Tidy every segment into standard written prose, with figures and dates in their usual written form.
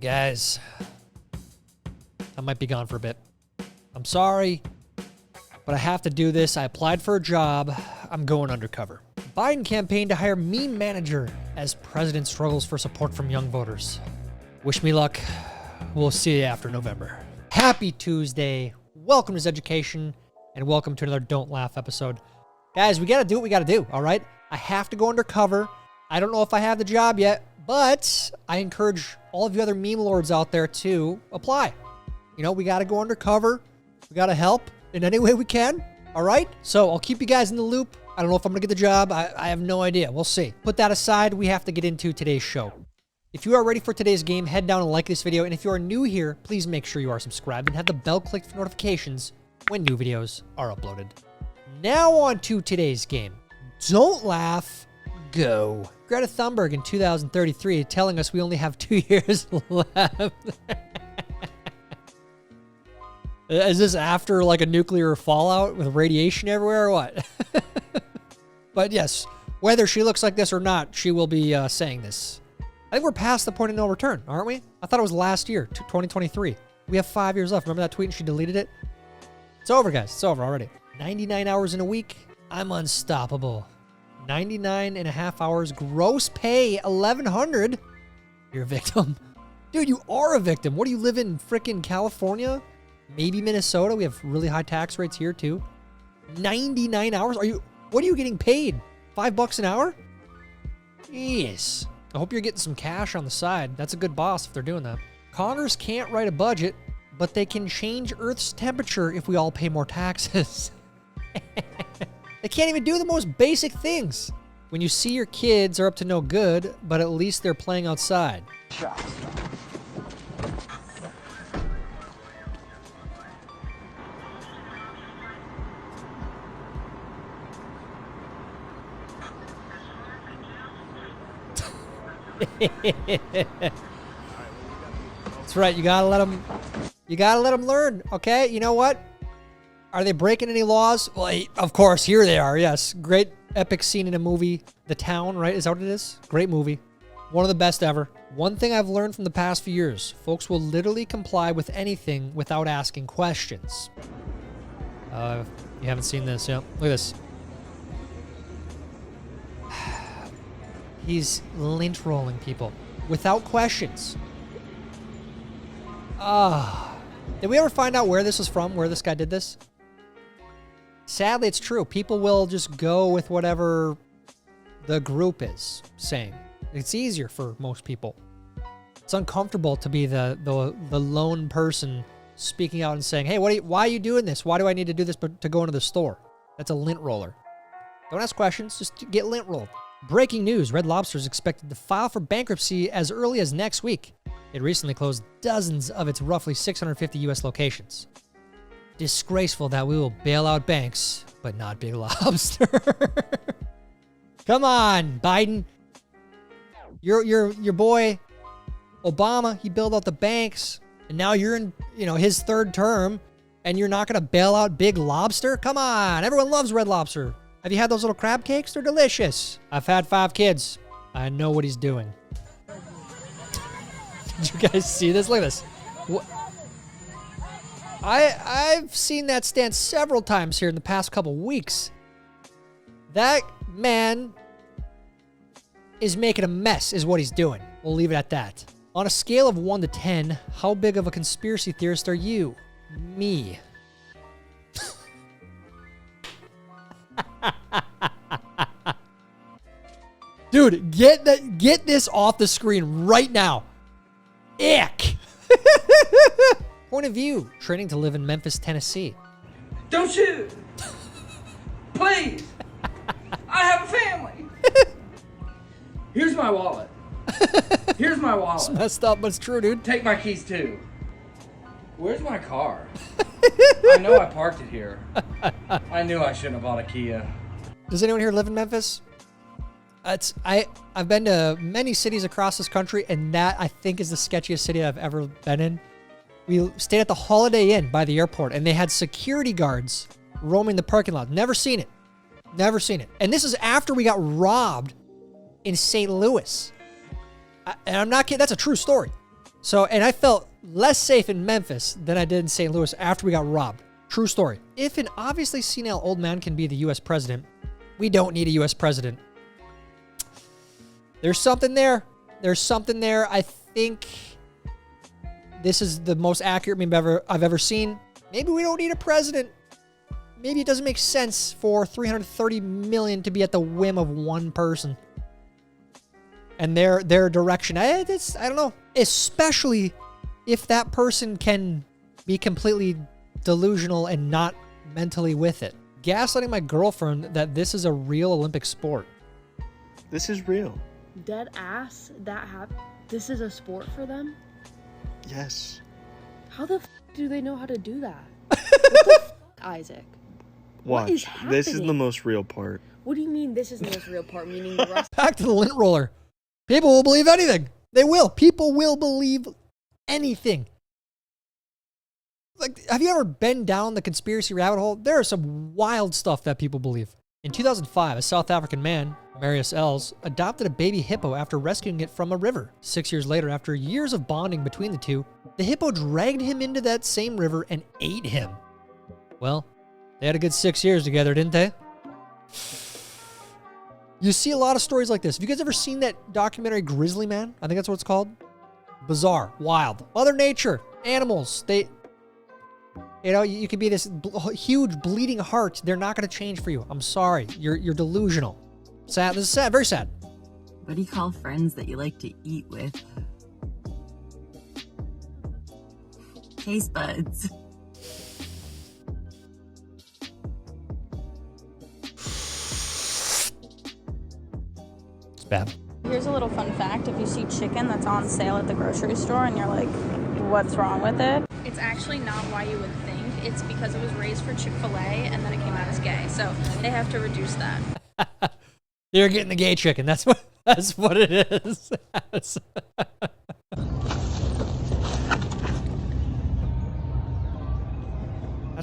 Guys, I might be gone for a bit. I'm sorry, but I have to do this. I applied for a job. I'm going undercover. Biden campaign to hire meme manager as president struggles for support from young voters. Wish me luck. We'll see you after November. Happy Tuesday. Welcome to Zeducation, and welcome to another Don't Laugh episode. Guys, we got to do what we got to do, all right? I have to go undercover. I don't know if I have the job yet, but I encourage all of you other meme lords out there to apply. You know, we got to go undercover. We got to help in any way we can, all right? So I'll keep you guys in the loop. I don't know if I'm going to get the job. I have no idea. We'll see. Put that aside. We have to get into today's show. If you are ready for today's game, head down and like this video. And if you are new here, please make sure you are subscribed and have the bell clicked for notifications when new videos are uploaded. Now on to today's game. Don't laugh. Go. Greta Thunberg in 2033 telling us we only have 2 years left. Is this after like a nuclear fallout with radiation everywhere or what? But yes, whether she looks like this or not, she will be saying this. I think we're past the point of no return, aren't we? I thought it was last year, 2023. We have 5 years left. Remember that tweet and she deleted it? It's over, guys. It's over already. 99 hours in a week. I'm unstoppable. 99 and a half hours. Gross pay, 1,100. You're a victim. Dude, you are a victim. What do you live in frickin' California? Maybe Minnesota. We have really high tax rates here too. 99 hours? What are you getting paid? $5 an hour? Yes. I hope you're getting some cash on the side. That's a good boss if they're doing that. Congress can't write a budget, but they can change Earth's temperature if we all pay more taxes. They can't even do the most basic things. When you see your kids are up to no good, but at least they're playing outside. That's right. You gotta let them learn. Okay. You know what? Are they breaking any laws? Well, of course, here they are. Yes. Great epic scene in a movie. The Town, right? Is that what it is? Great movie. One of the best ever. One thing I've learned from the past few years, folks will literally comply with anything without asking questions. You haven't seen this, yeah? Look at this. He's lint rolling people without questions. Did we ever find out where this was from, where this guy did this? Sadly, it's true. People will just go with whatever the group is saying. It's easier for most people. It's uncomfortable to be the lone person speaking out and saying, hey, why are you doing this? Why do I need to do this to go into the store? That's a lint roller. Don't ask questions, just get lint rolled. Breaking news, Red Lobster is expected to file for bankruptcy as early as next week. It recently closed dozens of its roughly 650 U.S. locations. Disgraceful that we will bail out banks, but not Big Lobster. Come on, Biden. Your boy Obama, he bailed out the banks, and now you're in, his third term, and you're not going to bail out Big Lobster? Come on, everyone loves Red Lobster. Have you had those little crab cakes? They're delicious. I've had 5 kids. I know what he's doing. Did you guys see this? Look at this. What? I've seen that stand several times here in the past couple weeks. That man is making a mess, is what he's doing. We'll leave it at that. On a scale of 1 to 10, how big of a conspiracy theorist are you? Me. Dude, get this off the screen right now. Ick. Point of view, training to live in Memphis, Tennessee. Don't shoot. Please. I have a family. Here's my wallet. Here's my wallet. It's messed up, but it's true, dude. Take my keys too. Where's my car? I know I parked it here. I knew I shouldn't have bought a Kia. Does anyone here live in Memphis? I've been to many cities across this country, and that I think is the sketchiest city I've ever been in. We stayed at the Holiday Inn by the airport, and they had security guards roaming the parking lot. Never seen it. Never seen it. And this is after we got robbed in St. Louis. And I'm not kidding. That's a true story. So, and I felt less safe in Memphis than I did in St. Louis after we got robbed. True story. If an obviously senile old man can be the U.S. president, we don't need a U.S. president. There's something there. There's something there. I think this is the most accurate meme I've ever seen. Maybe we don't need a president. Maybe it doesn't make sense for 330 million to be at the whim of one person and their direction. I don't know. Especially if that person can be completely delusional and not mentally with it. Gaslighting my girlfriend that this is a real Olympic sport. This is real. Dead ass, this is a sport for them? Yes. How the do they know how to do that? What the Isaac? Watch. What is happening? This is the most real part. What do you mean this is the most real part? Meaning the rest? Back to the lint roller. People will believe anything. They will. People will believe anything. Like, have you ever been down the conspiracy rabbit hole? There is some wild stuff that people believe. In 2005, a South African man, Marius Els, adopted a baby hippo after rescuing it from a river. 6 years later, after years of bonding between the two, the hippo dragged him into that same river and ate him. Well, they had a good 6 years together, didn't they? You see a lot of stories like this. Have you guys ever seen that documentary Grizzly Man? I think that's what it's called. Bizarre, wild. Mother Nature, animals, you could be this huge bleeding heart. They're not going to change for you. I'm sorry. You're delusional. Sad. This is sad. Very sad. What do you call friends that you like to eat with? Taste buds. It's bad. Here's a little fun fact. If you see chicken that's on sale at the grocery store and you're like, what's wrong with it? It's actually not why you would think. It's because it was raised for Chick-fil-A and then it came out as gay. So they have to reduce that. You're getting the gay chicken. That's what it is. That's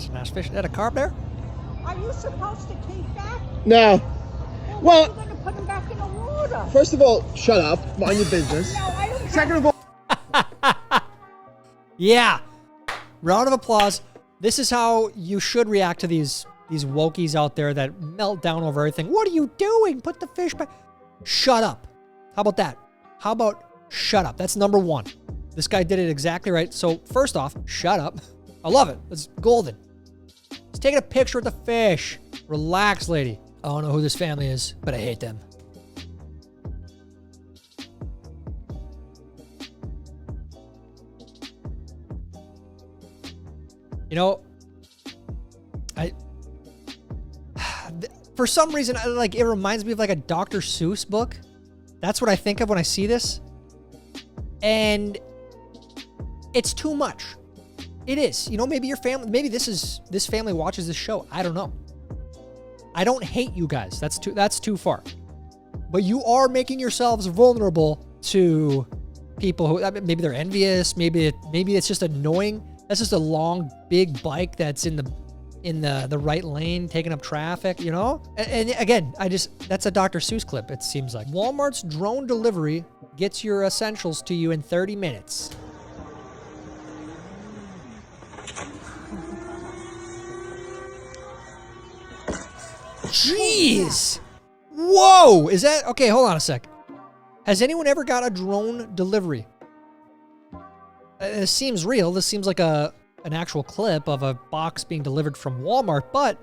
a nice fish. Is that a carp there? Are you supposed to keep that? No. Well, you're going to put them back in the water. First of all, shut up. Mind your business. No, I don't. Second of all, Yeah. Round of applause. This is how you should react to these wokies out there that melt down over everything. What are you doing? Put the fish back. Shut up. How about that? How about shut up? That's number one. This guy did it exactly right. So first off, shut up. I love it. It's golden. He's taking a picture with the fish. Relax, lady. I don't know who this family is, but I hate them. You know, for some reason, it reminds me of like a Dr. Seuss book. That's what I think of when I see this. And it's too much. It is. You know, maybe your family, maybe this family watches this show. I don't know. I don't hate you guys. That's too far. But you are making yourselves vulnerable to people who, maybe they're envious. Maybe it's just annoying. That's just a long, big bike that's in the right lane, taking up traffic, you know? And again, that's a Dr. Seuss clip, it seems like. Walmart's drone delivery gets your essentials to you in 30 minutes. Jeez! Whoa! Is that... Okay, hold on a sec. Has anyone ever got a drone delivery? It seems real. This seems like an actual clip of a box being delivered from Walmart, but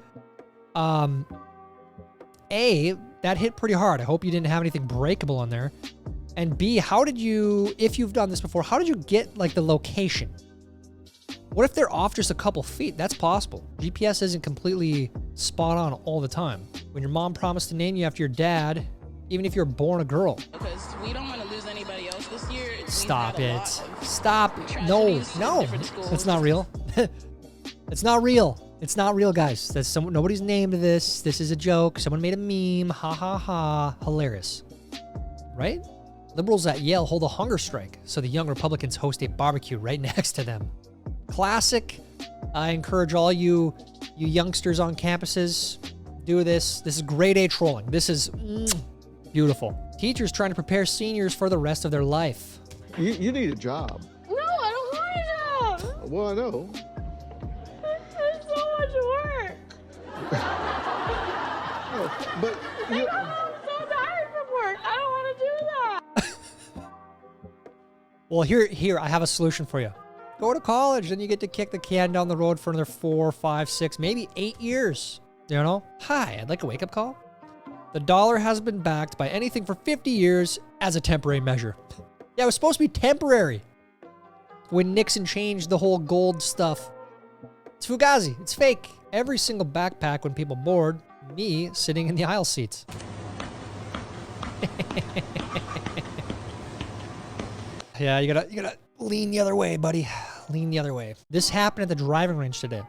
A, that hit pretty hard. I hope you didn't have anything breakable on there. And B, how did you, if you've done this before, how did you get like the location? What if they're off just a couple feet? That's possible. GPS isn't completely spot on all the time. When your mom promised to name you after your dad, even if you're born a girl. Because we don't want to lose anybody else this year. Stop it. Stop. No. It's not real. It's not real. It's not real, guys. Nobody's named this. This is a joke. Someone made a meme. Ha ha ha. Hilarious. Right? Liberals at Yale hold a hunger strike, so the young Republicans host a barbecue right next to them. Classic. I encourage all you youngsters on campuses, do this. This is grade A trolling. This is beautiful. Teachers trying to prepare seniors for the rest of their life. you need a job. Well, I know. It's so much work. But you, I'm so tired from work. I don't want to do that. Well, here, I have a solution for you. Go to college, then you get to kick the can down the road for another 4, 5, 6, maybe 8 years. You know? Hi, I'd like a wake-up call. The dollar has been backed by anything for 50 years as a temporary measure. Yeah, it was supposed to be temporary. When Nixon changed the whole gold stuff. It's Fugazi. It's fake. Every single backpack when people board, me sitting in the aisle seats. Yeah, you gotta lean the other way, buddy. Lean the other way. This happened at the driving range today.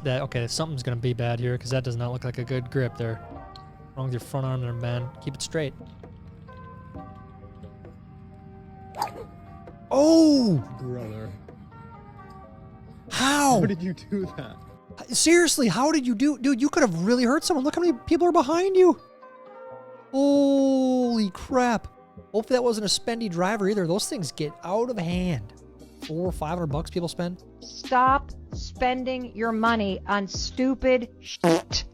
Okay, something's gonna be bad here because that does not look like a good grip there. Wrong with your front arm there, man. Keep it straight. Oh! brother. How? How did you do that? Seriously, how did you do? Dude, you could have really hurt someone. Look how many people are behind you. Holy crap. Hopefully that wasn't a spendy driver either. Those things get out of hand. $400 or $500 people spend. Stop spending your money on stupid shit.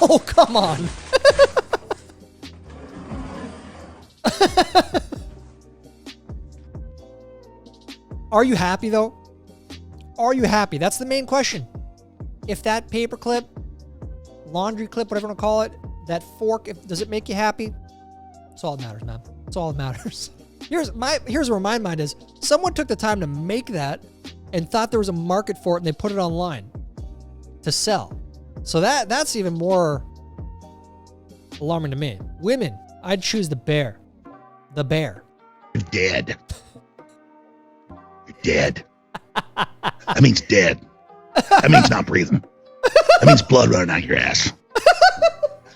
Oh, come on. Are you happy, though? Are you happy? That's the main question. If that paper clip, laundry clip, whatever you want to call it, that fork, does it make you happy? That's all that matters, man. That's all that matters. Here's where my mind is. Someone took the time to make that and thought there was a market for it, and they put it online to sell. So that's even more alarming to me. Women, I'd choose the bear. The bear. You're dead. You're dead. That means dead. That means not breathing. That means blood running out your ass.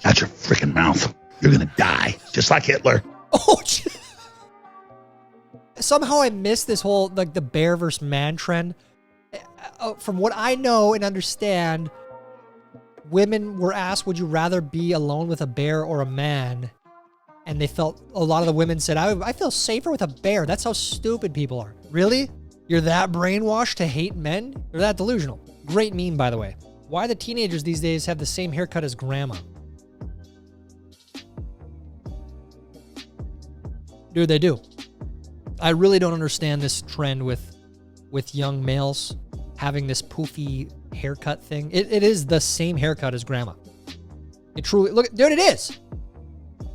Out your freaking mouth. You're gonna die, just like Hitler. Oh, somehow I missed this whole, like, the bear versus man trend. From what I know and understand, women were asked, would you rather be alone with a bear or a man? And a lot of the women said, I feel safer with a bear. That's how stupid people are. Really? You're that brainwashed to hate men? You're that delusional. Great meme, by the way. Why the teenagers these days have the same haircut as grandma? Dude, they do. I really don't understand this trend with young males having this poofy haircut thing. It is the same haircut as grandma. It truly, look, dude, it is.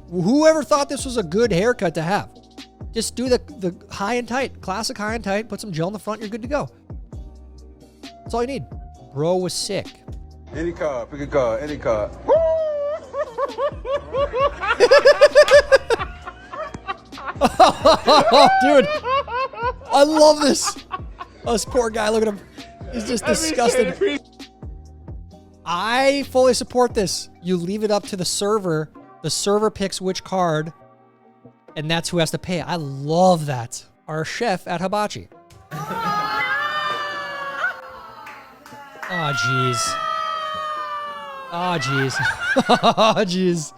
Whoever thought this was a good haircut to have? Just do the high and tight, classic high and tight, put some gel in the front, you're good to go. That's all you need. Bro was sick. Any car, pick a car, any car. Oh, dude. I love this. Oh, this poor guy, look at him. He's just disgusted. I fully support this. You leave it up to the server. The server picks which card, and that's who has to pay. I love that. Our chef at Hibachi. Oh, jeez. Oh, jeez. Oh, jeez.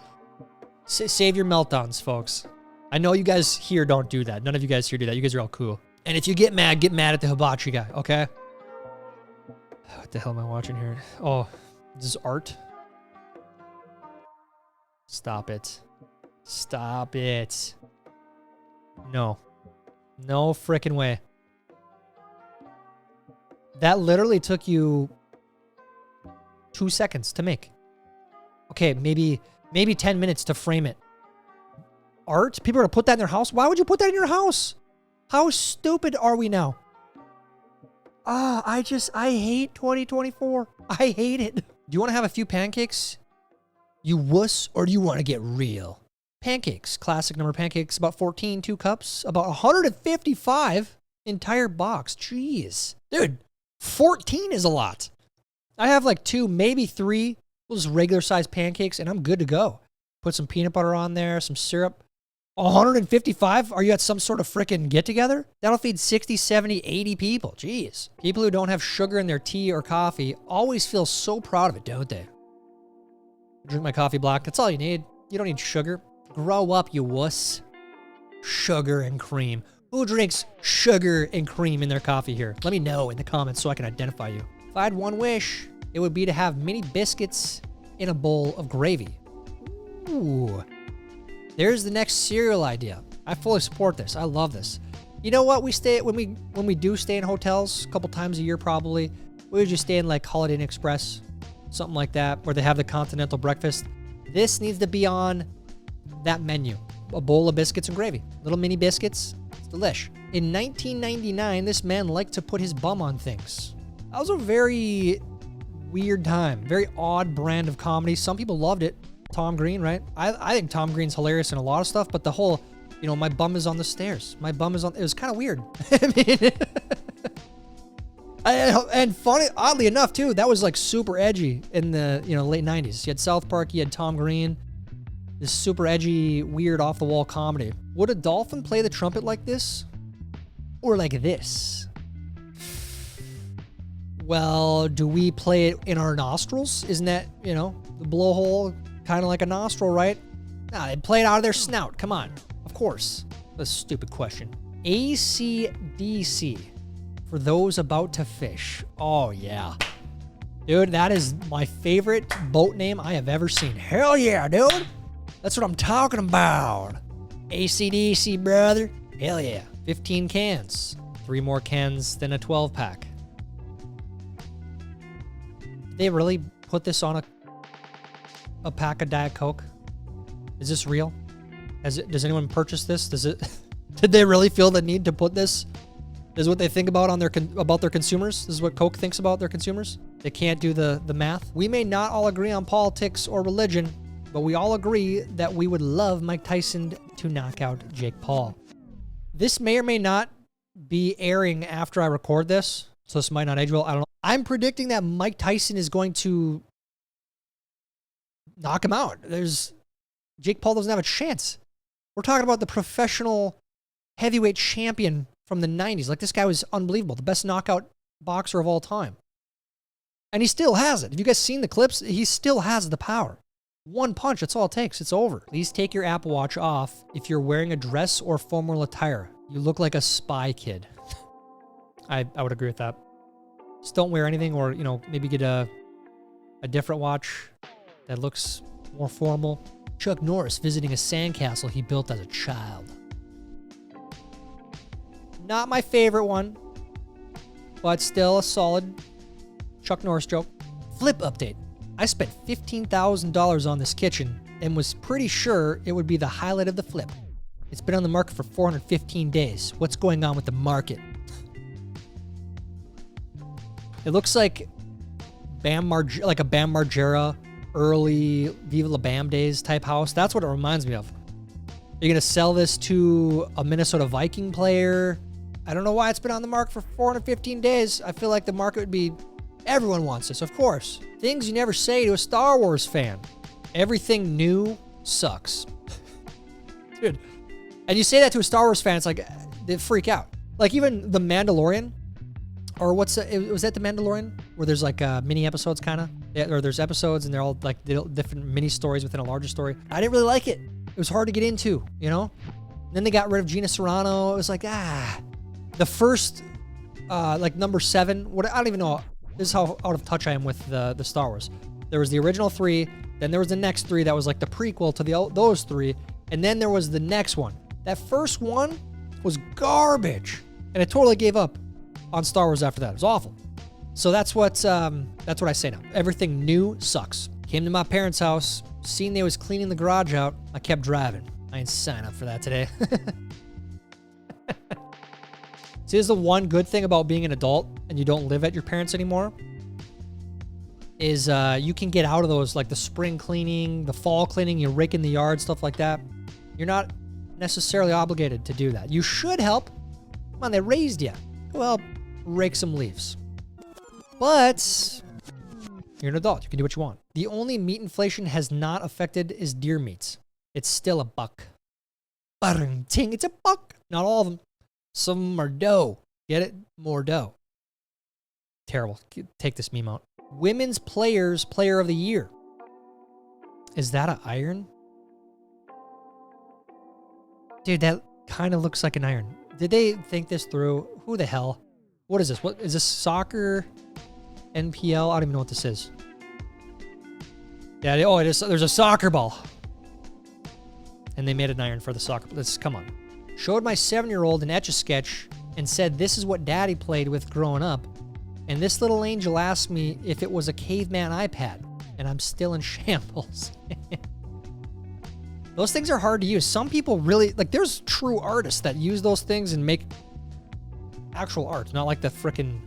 Save your meltdowns, folks. I know you guys here don't do that. None of you guys here do that. You guys are all cool. And if you get mad at the hibachi guy, okay? What the hell am I watching here? Oh, this is art? Stop it. Stop it. No. No frickin' way. That literally took you 2 seconds to make. Okay, maybe 10 minutes to frame it. Art? People are gonna put that in their house? Why would you put that in your house? How stupid are we now? I hate 2024. I hate it. Do you want to have a few pancakes? You wuss, or do you want to get real? Pancakes, classic number of pancakes, about 14, 2 cups, about 155 entire box. Jeez. Dude, 14 is a lot. I have like 2, maybe 3, just regular sized pancakes, and I'm good to go. Put some peanut butter on there, some syrup. 155? Are you at some sort of frickin' get-together? That'll feed 60, 70, 80 people. Jeez. People who don't have sugar in their tea or coffee always feel so proud of it, don't they? Drink my coffee black. That's all you need. You don't need sugar. Grow up, you wuss. Sugar and cream. Who drinks sugar and cream in their coffee here? Let me know in the comments so I can identify you. If I had one wish, it would be to have mini biscuits in a bowl of gravy. Ooh. There's the next cereal idea. I fully support this. I love this. You know what? We stay when we do stay in hotels a couple times a year probably. We would just stay in like Holiday Inn Express, something like that, where they have the continental breakfast. This needs to be on that menu. A bowl of biscuits and gravy. Little mini biscuits. It's delish. In 1999, this man liked to put his bum on things. That was a very weird time. Very odd brand of comedy. Some people loved it. Tom Green, right? I think Tom Green's hilarious in a lot of stuff, but the whole, you know, my bum is on the stairs. My bum is on, it was kind of weird. I mean, and funny, oddly enough too, that was like super edgy in the, you know, late 90s. You had South Park, you had Tom Green, this super edgy, weird off the wall comedy. Would a dolphin play the trumpet like this? Or like this? Well, do we play it in our nostrils? Isn't that, you know, the blowhole kind of like a nostril, right? Nah, they play it out of their snout. Come on. Of course. That's a stupid question. ACDC. For those about to fish. Oh, yeah. Dude, that is my favorite boat name I have ever seen. Hell yeah, dude. That's what I'm talking about. ACDC, brother. Hell yeah. 15 cans. 3 more cans than a 12-pack. Did they really put this on a pack of Diet Coke? Is this real? Does anyone purchase this? Did they really feel the need to put this? This is what they think about about their consumers? This is what Coke thinks about their consumers? They can't do the math? We may not all agree on politics or religion, but we all agree that we would love Mike Tyson to knock out Jake Paul. This may or may not be airing after I record this, so this might not age well. I don't know. I'm predicting that Mike Tyson is going to knock him out. Jake Paul doesn't have a chance. We're talking about the professional heavyweight champion from the 90s. Like, this guy was unbelievable. The best knockout boxer of all time. And he still has it. Have you guys seen the clips? He still has the power. One punch, that's all it takes. It's over. Please take your Apple Watch off if you're wearing a dress or formal attire. You look like a spy kid. I would agree with that. Just don't wear anything, or, you know, maybe get a different watch that looks more formal. Chuck Norris visiting a sandcastle he built as a child. Not my favorite one, but still a solid Chuck Norris joke. Flip update. I spent $15,000 on this kitchen and was pretty sure it would be the highlight of the flip. It's been on the market for 415 days. What's going on with the market? It looks like like a Bam Margera early Viva La Bam days type house. That's what it reminds me of. You're going to sell this to a Minnesota Viking player. I don't know why it's been on the market for 415 days. I feel like the market would be, everyone wants this, of course. Things you never say to a Star Wars fan. Everything new sucks. Dude. And you say that to a Star Wars fan, it's like, they freak out. Like even The Mandalorian, or was that The Mandalorian? Where there's like mini episodes kind of? Or there's episodes and they're all like different mini stories within a larger story. I didn't really like it. It was hard to get into, you know? And then they got rid of Gina Carano. It was like, The first, like number 7, I don't even know. This is how out of touch I am with the Star Wars. There was the original 3, then there was the next 3 that was like the prequel to those 3, and then there was the next one. That first one was garbage, and I totally gave up on Star Wars after that. It was awful. So that's what I say now. Everything new sucks. Came to my parents' house, seen they was cleaning the garage out. I kept driving. I ain't sign up for that today. See, here's the one good thing about being an adult and you don't live at your parents anymore is you can get out of those, like the spring cleaning, the fall cleaning, you're raking the yard, stuff like that. You're not necessarily obligated to do that. You should help. Come on, they raised you. Go help rake some leaves. But you're an adult. You can do what you want. The only meat inflation has not affected is deer meats. It's still $1. Ting, it's a buck. Not all of them. Some of them are dough. Get it? More dough. Terrible. Take this meme out. Women's Player of the Year. Is that an iron? Dude, that kind of looks like an iron. Did they think this through? Who the hell? What is this? What is this? Soccer? NPL? I don't even know what this is. Yeah, oh, it is. There's a soccer ball. And they made an iron for the soccer. Let's come on. Showed my 7-year-old an Etch-a-Sketch and said, this is what daddy played with growing up. And this little angel asked me if it was a caveman iPad. And I'm still in shambles. Those things are hard to use. Some people really, like, there's true artists that use those things and make actual art, not like the frickin'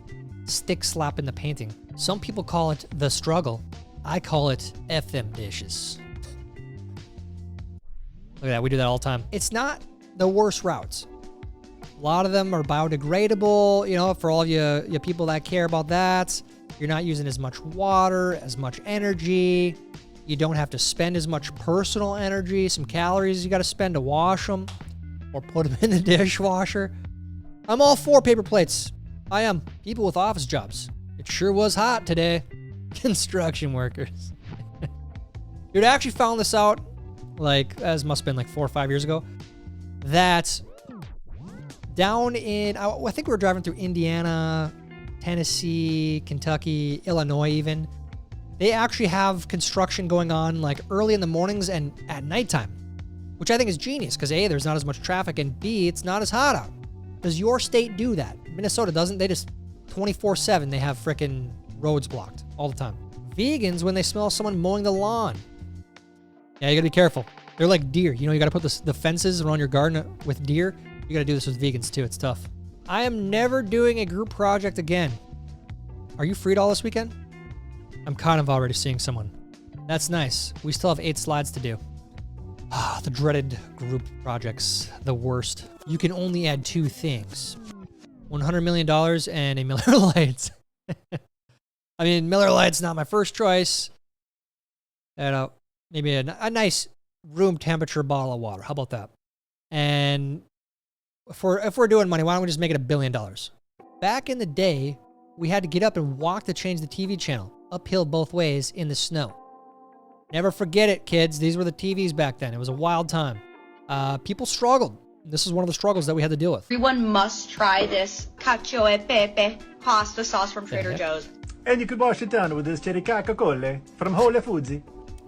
stick slap in the painting. Some people call it the struggle. I call it F them dishes. Look at that, we do that all the time. It's not the worst routes. A lot of them are biodegradable, you know, for all you people that care about that. You're not using as much water, as much energy. You don't have to spend as much personal energy, some calories you got to spend to wash them or put them in the dishwasher. I'm all for paper plates. I am. People with office jobs. It sure was hot today. Construction workers. Dude, I actually found this out, like, as must have been like 4 or 5 years ago, that down in, I think we were driving through Indiana, Tennessee, Kentucky, Illinois even. They actually have construction going on like early in the mornings and at nighttime, which I think is genius because A, there's not as much traffic, and B, it's not as hot out. Does your state do that? Minnesota doesn't. They just 24/7, they have frickin' roads blocked all the time. Vegans, when they smell someone mowing the lawn. Yeah, you gotta be careful. They're like deer. You know, you gotta put the fences around your garden with deer. You gotta do this with vegans too. It's tough. I am never doing a group project again. Are you freed all this weekend? I'm kind of already seeing someone. That's nice. We still have 8 slides to do. Ah, the dreaded group projects. The worst. You can only add 2 things. $100 million and a Miller Lite. I mean, Miller Lite's not my first choice. And maybe a nice room temperature bottle of water. How about that? And if we're doing money, why don't we just make it $1 billion? Back in the day, we had to get up and walk to change the TV channel. Uphill both ways in the snow. Never forget it, kids. These were the TVs back then. It was a wild time. People struggled. This is one of the struggles that we had to deal with. Everyone must try this cacio e pepe pasta sauce from Trader Joe's. And you could wash it down with this cherry Coca-Cola from Whole Foodsy.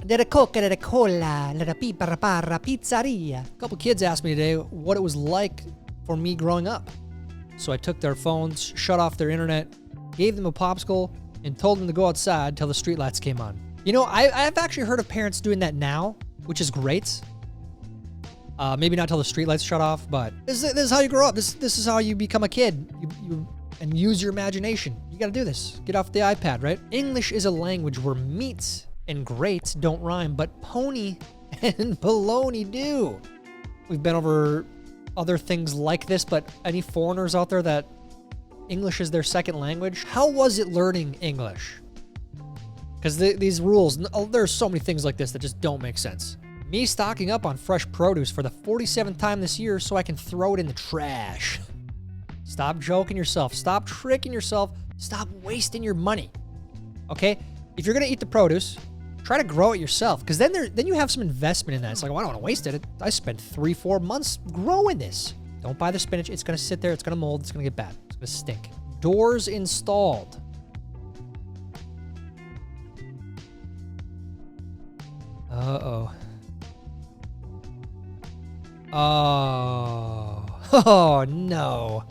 Della Coca, della Cola, della Pipa Parra Pizzeria. A couple kids asked me today what it was like for me growing up. So I took their phones, shut off their internet, gave them a popsicle, and told them to go outside till the streetlights came on. You know, I've actually heard of parents doing that now, which is great. Maybe not till the streetlights shut off, but this is how you grow up. This is how you become a kid. You and use your imagination. You got to do this. Get off the iPad, right? English is a language where meat and great don't rhyme, but pony and baloney do. We've been over other things like this, but any foreigners out there that English is their second language, how was it learning English? Because these rules, there's so many things like this that just don't make sense. Me stocking up on fresh produce for the 47th time this year so I can throw it in the trash. Stop joking yourself. Stop tricking yourself. Stop wasting your money. Okay? If you're going to eat the produce, try to grow it yourself, because then you have some investment in that. It's like, well, I don't want to waste it. I spent 3-4 months growing this. Don't buy the spinach. It's going to sit there. It's going to mold. It's going to get bad. It's going to stink. Doors installed. Uh-oh. Oh, no.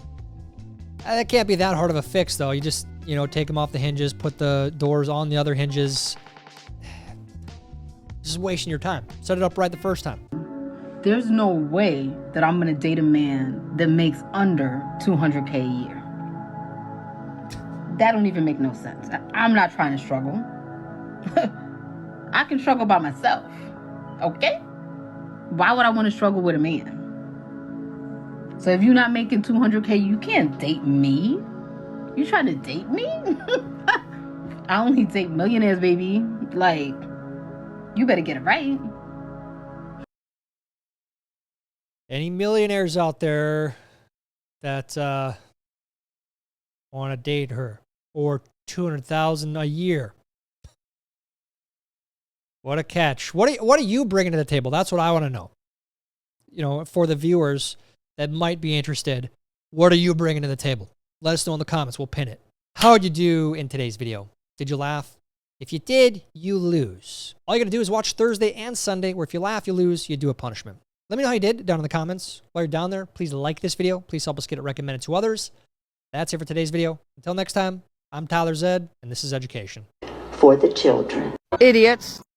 That can't be that hard of a fix, though. You just, take them off the hinges, put the doors on the other hinges. Just wasting your time. Set it up right the first time. There's no way that I'm gonna date a man that makes under $200K a year. That don't even make no sense. I'm not trying to struggle. I can struggle by myself, okay? Why would I want to struggle with a man? So if you're not making $200K, you can't date me. You trying to date me? I only date millionaires, baby. Like, you better get it right. Any millionaires out there that want to date her or $200,000 a year? What a catch. What are you bringing to the table? That's what I want to know. You know, for the viewers that might be interested, what are you bringing to the table? Let us know in the comments. We'll pin it. How did you do in today's video? Did you laugh? If you did, you lose. All you got to do is watch Thursday and Sunday, where if you laugh, you lose, you do a punishment. Let me know how you did down in the comments. While you're down there, please like this video. Please help us get it recommended to others. That's it for today's video. Until next time, I'm Tyler Zed, and this is Zeducation. For the children. Idiots.